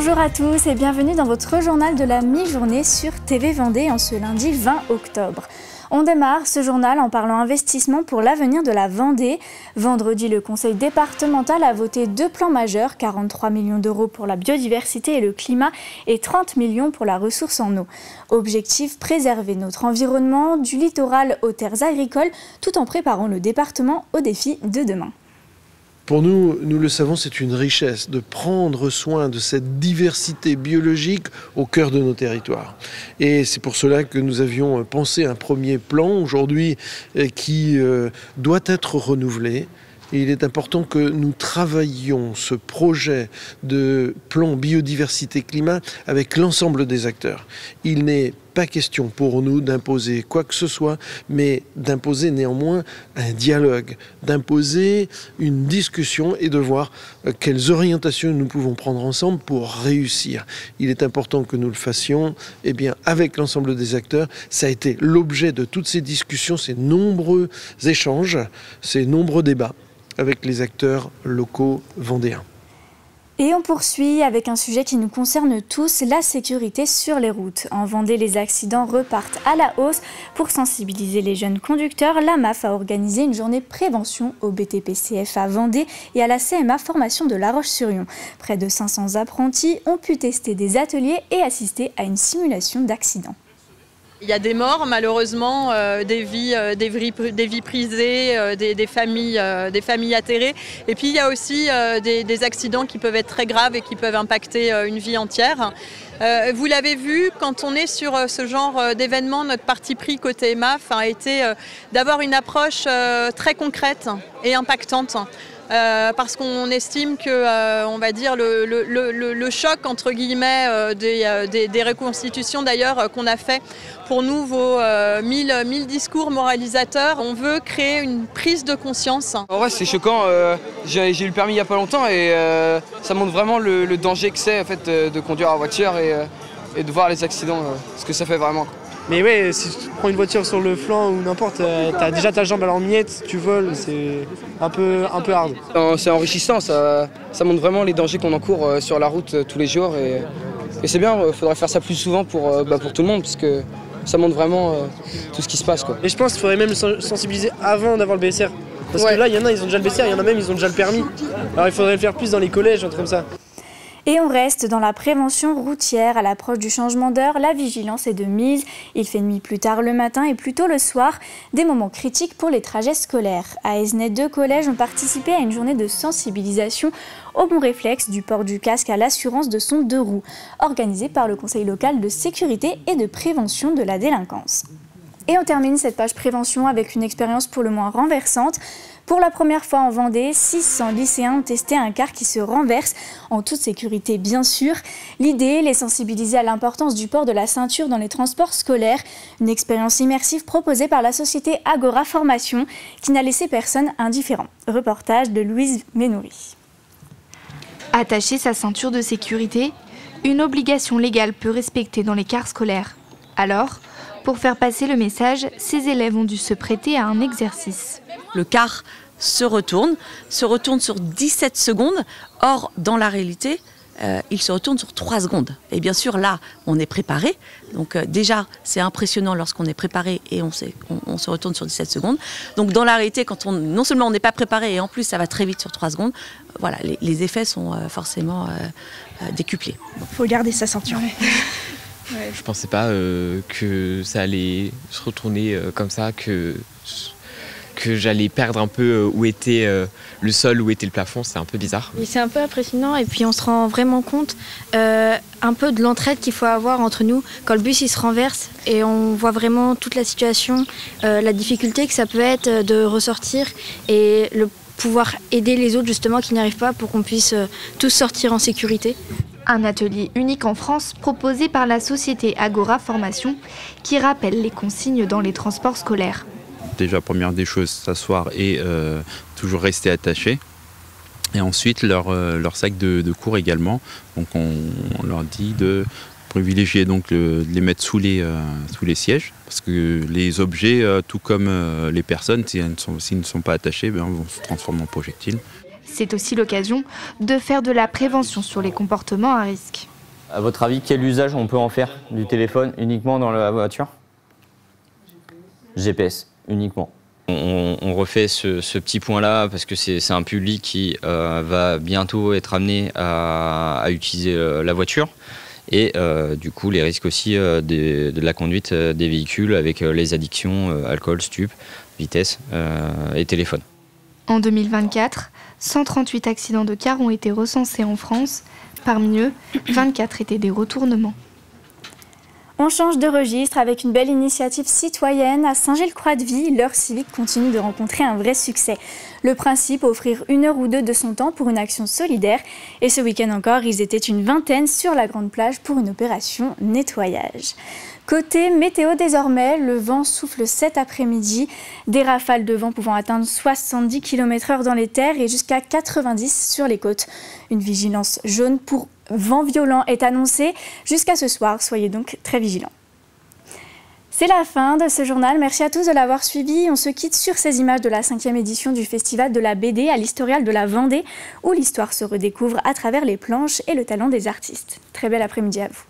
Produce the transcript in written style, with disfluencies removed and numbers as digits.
Bonjour à tous et bienvenue dans votre journal de la mi-journée sur TV Vendée en ce lundi 20 octobre. On démarre ce journal en parlant investissement pour l'avenir de la Vendée. Vendredi, le conseil départemental a voté 2 plans majeurs, 43 millions d'euros pour la biodiversité et le climat et 30 millions pour la ressource en eau. Objectif, préserver notre environnement du littoral aux terres agricoles tout en préparant le département aux défis de demain. Pour nous, nous le savons, c'est une richesse de prendre soin de cette diversité biologique au cœur de nos territoires. Et c'est pour cela que nous avions pensé un premier plan aujourd'hui qui doit être renouvelé. Et il est important que nous travaillions ce projet de plan biodiversité-climat avec l'ensemble des acteurs. Il n'est pas question pour nous d'imposer quoi que ce soit, mais d'imposer néanmoins un dialogue, d'imposer une discussion et de voir quelles orientations nous pouvons prendre ensemble pour réussir. Il est important que nous le fassions avec l'ensemble des acteurs. Ça a été l'objet de toutes ces discussions, ces nombreux échanges, ces nombreux débats avec les acteurs locaux vendéens. Et on poursuit avec un sujet qui nous concerne tous, la sécurité sur les routes. En Vendée, les accidents repartent à la hausse. Pour sensibiliser les jeunes conducteurs, la MAF a organisé une journée prévention au BTP-CF à Vendée et à la CMA formation de La Roche-sur-Yon. Près de 500 apprentis ont pu tester des ateliers et assister à une simulation d'accident. Il y a des morts, malheureusement, des vies brisées, des familles atterrées. Et puis il y a aussi des accidents qui peuvent être très graves et qui peuvent impacter une vie entière. Vous l'avez vu, quand on est sur ce genre d'événement, notre parti pris côté MAF a été d'avoir une approche très concrète et impactante. Parce qu'on estime que, on va dire, le choc, entre guillemets, des reconstitutions d'ailleurs qu'on a fait pour nous vaut 1000 discours moralisateurs. On veut créer une prise de conscience. En vrai, c'est choquant. J'ai eu le permis il n'y a pas longtemps et ça montre vraiment le danger que c'est en fait, de conduire en voiture et de voir les accidents, ce que ça fait vraiment. Mais ouais, si tu prends une voiture sur le flanc ou n'importe, t'as déjà ta jambe en miettes, tu voles, c'est un peu hard. C'est enrichissant, ça montre vraiment les dangers qu'on encourt sur la route tous les jours et c'est bien, il faudrait faire ça plus souvent pour tout le monde parce que ça montre vraiment tout ce qui se passe, quoi. Et je pense qu'il faudrait même sensibiliser avant d'avoir le BSR. Parce que là, il y en a, ils ont déjà le BSR, il y en a même, ils ont déjà le permis. Alors il faudrait le faire plus dans les collèges, un truc comme ça. Et on reste dans la prévention routière. À l'approche du changement d'heure, la vigilance est de mise. Il fait nuit plus tard le matin et plus tôt le soir. Des moments critiques pour les trajets scolaires. À Esnay, 2 collèges ont participé à une journée de sensibilisation au bon réflexe du port du casque à l'assurance de son 2 roues, organisée par le Conseil local de sécurité et de prévention de la délinquance. Et on termine cette page prévention avec une expérience pour le moins renversante. Pour la première fois en Vendée, 600 lycéens ont testé un car qui se renverse, en toute sécurité bien sûr. L'idée, les sensibiliser à l'importance du port de la ceinture dans les transports scolaires. Une expérience immersive proposée par la société Agora Formation qui n'a laissé personne indifférent. Reportage de Louise Ménoury. Attacher sa ceinture de sécurité, une obligation légale peu respectée dans les cars scolaires. Alors, pour faire passer le message, ces élèves ont dû se prêter à un exercice. Le car se retourne sur 17 secondes. Or, dans la réalité, il se retourne sur 3 secondes. Et bien sûr, là, on est préparé. Donc déjà, c'est impressionnant lorsqu'on est préparé et on se retourne sur 17 secondes. Donc dans la réalité, non seulement on n'est pas préparé et en plus ça va très vite sur 3 secondes, voilà, les effets sont forcément décuplés. Il faut garder sa ceinture. Ouais. Je pensais pas que ça allait se retourner comme ça, que j'allais perdre un peu où était le sol, où était le plafond. C'est un peu bizarre. C'est un peu impressionnant et puis on se rend vraiment compte un peu de l'entraide qu'il faut avoir entre nous quand le bus il se renverse et on voit vraiment toute la situation, la difficulté que ça peut être de ressortir et le pouvoir aider les autres justement qui n'y arrivent pas pour qu'on puisse tous sortir en sécurité. Un atelier unique en France proposé par la société Agora Formation qui rappelle les consignes dans les transports scolaires. Déjà, première des choses, s'asseoir et toujours rester attaché. Et ensuite, leur sac de cours également. Donc on leur dit de privilégier donc de les mettre sous les sièges. Parce que les objets, tout comme les personnes, s'ils ne sont pas attachés, vont se transformer en projectiles. C'est aussi l'occasion de faire de la prévention sur les comportements à risque. À votre avis, quel usage on peut en faire du téléphone uniquement dans la voiture? GPS, uniquement. On refait ce petit point-là parce que c'est un public qui va bientôt être amené à utiliser la voiture. Et du coup, les risques aussi de la conduite des véhicules avec les addictions, alcool, stupes, vitesse et téléphone. En 2024, 138 accidents de car ont été recensés en France. Parmi eux, 24 étaient des retournements. On change de registre avec une belle initiative citoyenne. À Saint-Gilles-Croix-de-Vie, l'heure civique continue de rencontrer un vrai succès. Le principe, offrir 1 heure ou 2 de son temps pour une action solidaire. Et ce week-end encore, ils étaient une vingtaine sur la grande plage pour une opération nettoyage. Côté météo désormais, le vent souffle cet après-midi. Des rafales de vent pouvant atteindre 70 km/h dans les terres et jusqu'à 90 sur les côtes. Une vigilance jaune pour vent violent est annoncée jusqu'à ce soir. Soyez donc très vigilants. C'est la fin de ce journal. Merci à tous de l'avoir suivi. On se quitte sur ces images de la 5e édition du Festival de la BD à l'Historial de la Vendée, où l'histoire se redécouvre à travers les planches et le talent des artistes. Très bel après-midi à vous.